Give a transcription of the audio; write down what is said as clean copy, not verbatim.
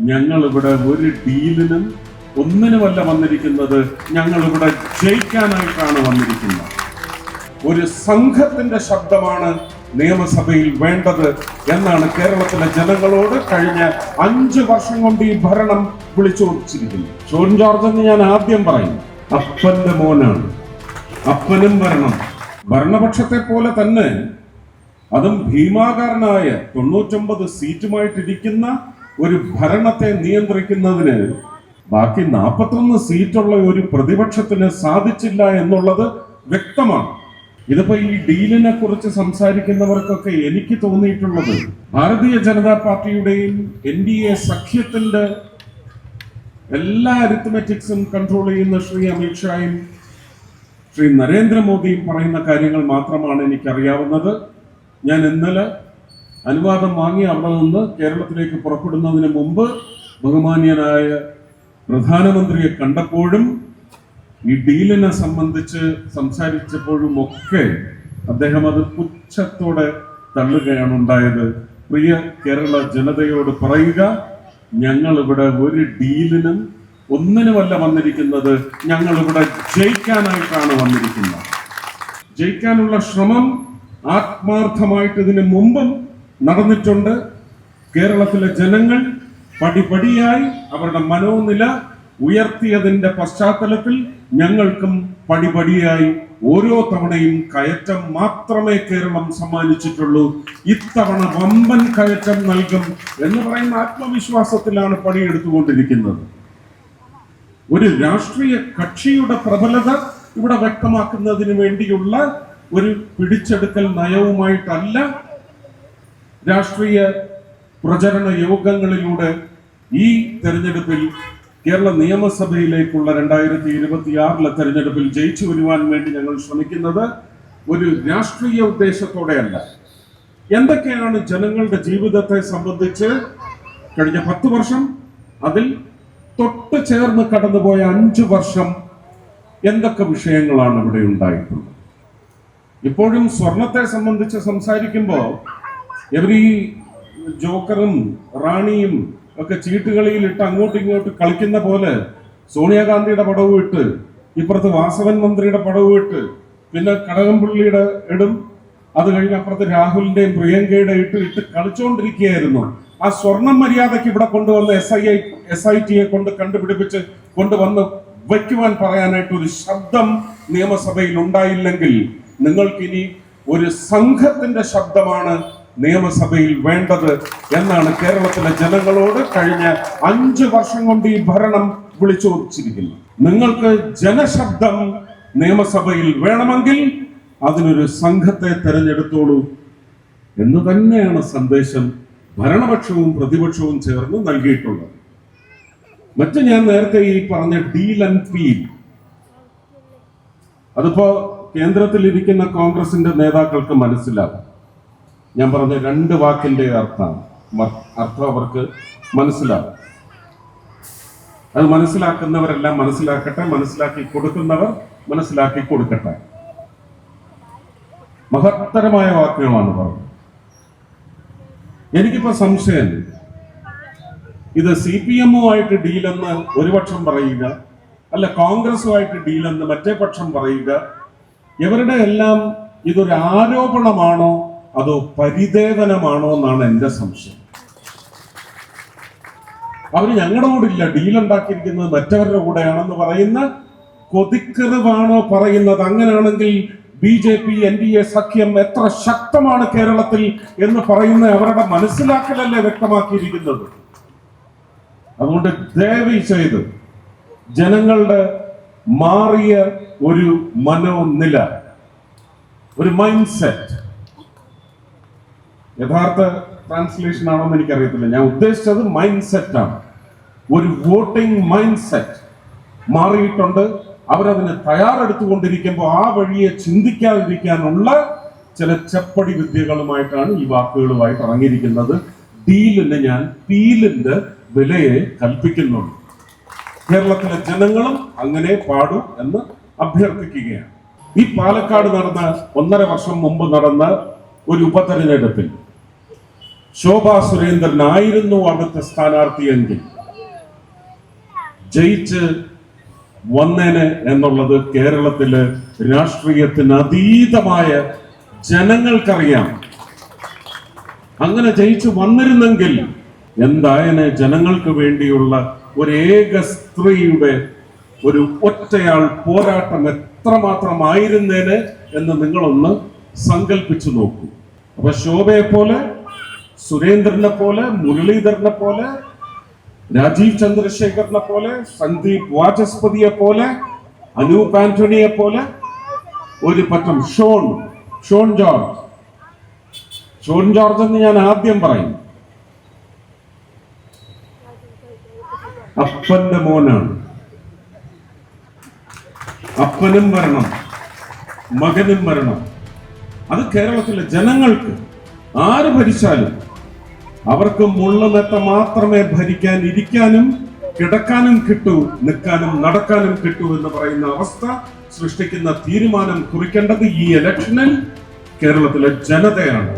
ഞങ്ങൾ ഇവിടെ ഒരു ഡീലിനും ഒന്നിനുമല്ല വന്നിരിക്കുന്നത്. ഞങ്ങൾ ഇവിടെ ജയിക്കാനായിട്ടാണ് വന്നിരിക്കുന്നത്. ഒരു സംഘത്തിന്റെ ശബ്ദമാണ് നിയമസഭയിൽ വേണ്ടത് എന്നാണ് കേരളത്തിലെ ജനങ്ങളോട് കഴിഞ്ഞ 5 വർഷം കൊണ്ട് ഈ ഭരണം വിളിച്ചോദിച്ചിരിക്കുന്നത്. ഷോൺ ജോർജ് എന്ന് ഞാൻ ആദ്യം പറയും, അപ്പന്റെ മോനാണ്. അപ്പനും വരണം. ഭരണപക്ഷത്തെ പോലെ തന്നെ അതും ഭീമാകാരനായ 99 സീറ്റുമായിട്ടിരിക്കുന്ന ഒരു ഭരണത്തെ നിയന്ത്രിക്കുന്നതിന് ബാക്കി 41 സീറ്റുള്ള ഒരു പ്രതിപക്ഷത്തിന് സാധിച്ചില്ല എന്നുള്ളത് വ്യക്തമാണ്. ഇതിപ്പോ ഈ ഡീലിനെ കുറിച്ച് സംസാരിക്കുന്നവർക്കൊക്കെ എനിക്ക് തോന്നിയിട്ടുള്ളത്, ഭാരതീയ ജനതാ പാർട്ടിയുടെയും NDA സഖ്യത്തിന്റെ എല്ലാ അരിത്മെറ്റിക്സും കൺട്രോൾ ചെയ്യുന്ന ശ്രീ അമിത്ഷായും ശ്രീ നരേന്ദ്രമോദിയും പറയുന്ന കാര്യങ്ങൾ മാത്രമാണ് എനിക്കറിയാവുന്നത്. ഞാൻ ഇന്നലെ അനുവാദം വാങ്ങി അവിടെ നിന്ന് കേരളത്തിലേക്ക് പുറപ്പെടുന്നതിന് മുമ്പ് ബഹുമാന്യനായ പ്രധാനമന്ത്രിയെ കണ്ടപ്പോഴും ഈ ഡീലിനെ സംബന്ധിച്ച് സംസാരിച്ചപ്പോഴും ഒക്കെ അദ്ദേഹം അത് പുച്ഛത്തോടെ തള്ളുകയാണ് ഉണ്ടായത്. പ്രിയ കേരള ജനതയോട് പറയുക, ഞങ്ങൾ ഇവിടെ ഒരു ഡീലിനും ഒന്നിനുമല്ല വന്നിരിക്കുന്നത്. ഞങ്ങൾ ഇവിടെ ജയിക്കാനായിട്ടാണ് വന്നിരിക്കുന്നത്. ജയിക്കാനുള്ള ശ്രമം ആത്മാർത്ഥമായിട്ട് ഇതിനു മുമ്പും നടന്നിട്ടുണ്ട്. കേരളത്തിലെ ജനങ്ങൾ പടിപടിയായി അവരുടെ മനോനില ഉയർത്തിയതിന്റെ പശ്ചാത്തലത്തിൽ ഞങ്ങൾക്കും പടിപടിയായി ഓരോ തവണയും കയറ്റം മാത്രമേ കേരളം സമ്മാനിച്ചിട്ടുള്ളൂ. ഇത്തവണ വമ്പൻ കയറ്റം നൽകും എന്ന് പറയുന്ന ആത്മവിശ്വാസത്തിലാണ് പണിയെടുത്തുകൊണ്ടിരിക്കുന്നത്. ഒരു രാഷ്ട്രീയ കക്ഷിയുടെ പ്രബലത ഇവിടെ വ്യക്തമാക്കുന്നതിന് വേണ്ടിയുള്ള ഒരു പിടിച്ചെടുക്കൽ നയവുമായിട്ടല്ല രാഷ്ട്രീയ പ്രചരണ യോഗങ്ങളിലൂടെ ഈ തെരഞ്ഞെടുപ്പിൽ കേരള നിയമസഭയിലേക്കുള്ള 2026 തെരഞ്ഞെടുപ്പിൽ ജയിച്ചു വരുവാൻ വേണ്ടി ഞങ്ങൾ ശ്രമിക്കുന്നത്. ഒരു രാഷ്ട്രീയ ഉദ്ദേശത്തോടെയല്ല. എന്തൊക്കെയാണ് ജനങ്ങളുടെ ജീവിതത്തെ സംബന്ധിച്ച് കഴിഞ്ഞ 10 വർഷം, അതിൽ തൊട്ട് ചേർന്ന് കടന്നുപോയ 5 വർഷം എന്തൊക്കെ വിഷയങ്ങളാണ് ഇവിടെ ഉണ്ടായിട്ടുള്ളത്? ഇപ്പോഴും സ്വർണത്തെ സംബന്ധിച്ച് സംസാരിക്കുമ്പോൾ എവരീ ജോക്കറും റാണിയും ഒക്കെ ചീട്ടുകളിയിൽ ഇട്ട് അങ്ങോട്ടും ഇങ്ങോട്ടും കളിക്കുന്ന പോലെ സോണിയാഗാന്ധിയുടെ പടവും ഇട്ട്, ഇപ്പുറത്ത് വാസവൻ മന്ത്രിയുടെ പടവും ഇട്ട്, പിന്നെ കടകംപള്ളിയുടെ ഇടും, അത് കഴിഞ്ഞ് അപ്പുറത്ത് രാഹുലിന്റെയും പ്രിയങ്കയുടെ ഇട്ട് കളിച്ചുകൊണ്ടിരിക്കുകയായിരുന്നു. ആ സ്വർണം മര്യാദയ്ക്ക് ഇവിടെ കൊണ്ടുവന്ന് SIT കൊണ്ട് കണ്ടുപിടിപ്പിച്ച് കൊണ്ടുവന്ന് വയ്ക്കുവാൻ പറയാനായിട്ട് ഒരു ശബ്ദം നിയമസഭയിൽ ഉണ്ടായില്ലെങ്കിൽ നിങ്ങൾക്കിനി ഒരു സംഘത്തിന്റെ ശബ്ദമാണ് നിയമസഭയിൽ വേണ്ടത് എന്നാണ് കേരളത്തിലെ ജനങ്ങളോട് കഴിഞ്ഞ 5 വർഷം കൊണ്ട് ഈ ഭരണം വിളിച്ചോദിച്ചിരിക്കുന്നത്. നിങ്ങൾക്ക് ജനശബ്ദം നിയമസഭയിൽ വേണമെങ്കിൽ അതിനൊരു സംഘത്തെ തെരഞ്ഞെടുത്തോളൂ എന്ന് തന്നെയാണ് സന്ദേശം ഭരണപക്ഷവും പ്രതിപക്ഷവും ചേർന്ന് നൽകിയിട്ടുള്ളത്. മറ്റു ഞാൻ നേരത്തെ ഈ പറഞ്ഞ ഡീൽ ആൻഡ് പീൽ, അതിപ്പോ കേന്ദ്രത്തിൽ ഇരിക്കുന്ന കോൺഗ്രസിന്റെ നേതാക്കൾക്ക് മനസ്സിലാവും. ഞാൻ പറഞ്ഞ 2 വാക്കിന്റെ അർത്ഥം അവർക്ക് മനസ്സിലാവും. അത് മനസ്സിലാക്കുന്നവരെല്ലാം മനസ്സിലാക്കട്ടെ, മനസ്സിലാക്കി കൊടുക്കുന്നവർ മനസ്സിലാക്കി കൊടുക്കട്ടെ. മഹത്തരമായ വാക്കുകളാണ് പറഞ്ഞത്. എനിക്കിപ്പോ സംശയം, ഇത് CPM-ഉമായിട്ട് ഡീലെന്ന് ഒരു പക്ഷം പറയുക, അല്ല കോൺഗ്രസുമായിട്ട് ഡീലെന്ന് മറ്റേ പക്ഷം പറയുക, ഇവരുടെ എല്ലാം ഇതൊരു ആരോപണമാണോ അതോ പരിദേവനമാണോ എന്നാണ് എന്റെ സംശയം. അവര് ഞങ്ങളുടെ കൂടെ ഇല്ല, ഡീലുണ്ടാക്കിയിരിക്കുന്നത് മറ്റവരുടെ കൂടെയാണെന്ന് പറയുന്ന കൊതിക്കെറിവാണോ പറയുന്നത്? അങ്ങനെയാണെങ്കിൽ BJP NDA സഖ്യം എത്ര ശക്തമാണ് കേരളത്തിൽ എന്ന് പറയുന്ന അവരുടെ മനസ്സിലാക്കലല്ലേ വ്യക്തമാക്കിയിരിക്കുന്നത്. അതുകൊണ്ട് ദയവ് ചെയ്ത് ജനങ്ങളുടെ മാറിയ ഒരു മനോനില, ഒരു മൈൻഡ് സെറ്റ്, യഥാർത്ഥ ട്രാൻസ്ലേഷൻ ആണോ എന്ന് എനിക്കറിയത്തില്ല, ഞാൻ ഉദ്ദേശിച്ചത് മൈൻഡ് സെറ്റ് ആണ്. ഒരു വോട്ടിംഗ് മൈൻഡ് സെറ്റ് മാറിയിട്ടുണ്ട്. അവരതിന് തയ്യാറെടുത്തുകൊണ്ടിരിക്കുമ്പോൾ ആ വഴിയെ ചിന്തിക്കാതിരിക്കാനുള്ള ചില ചെപ്പടി വിദ്യകളുമായിട്ടാണ് ഈ വാക്കുകളുമായിട്ട് ഇറങ്ങിയിരിക്കുന്നത്. ഡീലിന് ഞാൻ പീലിന്റെ വിലയെ കൽപ്പിക്കുന്നുണ്ട്. കേരളത്തിലെ ജനങ്ങളും അങ്ങനെ പാടൂ എന്ന് അഭ്യർത്ഥിക്കുകയാണ്. ഈ പാലക്കാട് നടന്ന 1.5 വർഷം മുമ്പ് നടന്ന ഒരു ഉപതെരഞ്ഞെടുപ്പിൽ ശോഭാ സുരേന്ദ്രനായിരുന്നു അവിടുത്തെ സ്ഥാനാർത്ഥിയെങ്കിൽ ജയിച്ച് വന്നേന് എന്നുള്ളത് കേരളത്തില് രാഷ്ട്രീയത്തിന് അതീതമായ ജനങ്ങൾക്കറിയാം. അങ്ങനെ ജയിച്ചു വന്നിരുന്നെങ്കിൽ എന്തായനെ ജനങ്ങൾക്ക് വേണ്ടിയുള്ള ഒരു ഏക സ്ത്രീയുടെ ഒരു ഒറ്റയാൾ പോരാട്ടം എത്രമാത്രമായിരുന്നേന് എന്ന് നിങ്ങളൊന്ന് സങ്കല്പിച്ചു നോക്കൂ. അപ്പൊ ശോഭയെ പോലെ, സുരേന്ദ്രനെ പോലെ, മുരളീധരനെ പോലെ, രാജീവ് ചന്ദ്രശേഖരനെ പോലെ, സന്ദീപ് വാചസ്പതിയെ പോലെ, അനൂപ് ആന്റണിയെ പോലെ ഒരു പറ്റം ഷോൺ ജോർജ് എന്ന് ഞാൻ ആദ്യം പറയും. അപ്പന്റെ മോനാണ്. അപ്പനും വരണം, മകനും വരണം. അത് കേരളത്തിലെ ജനങ്ങൾക്ക് ആര് ഭരിച്ചാലും അവർക്ക് മുള്ളുമെത്ത മാത്രമേ ഭരിക്കാൻ, ഇരിക്കാനും കിടക്കാനും കിട്ടൂ, നിൽക്കാനും നടക്കാനും കിട്ടൂ എന്ന് പറയുന്ന അവസ്ഥ സൃഷ്ടിക്കുന്ന തീരുമാനം കുറിക്കേണ്ടത് ഈ ഇലക്ഷനിൽ കേരളത്തിലെ ജനതയാണ്.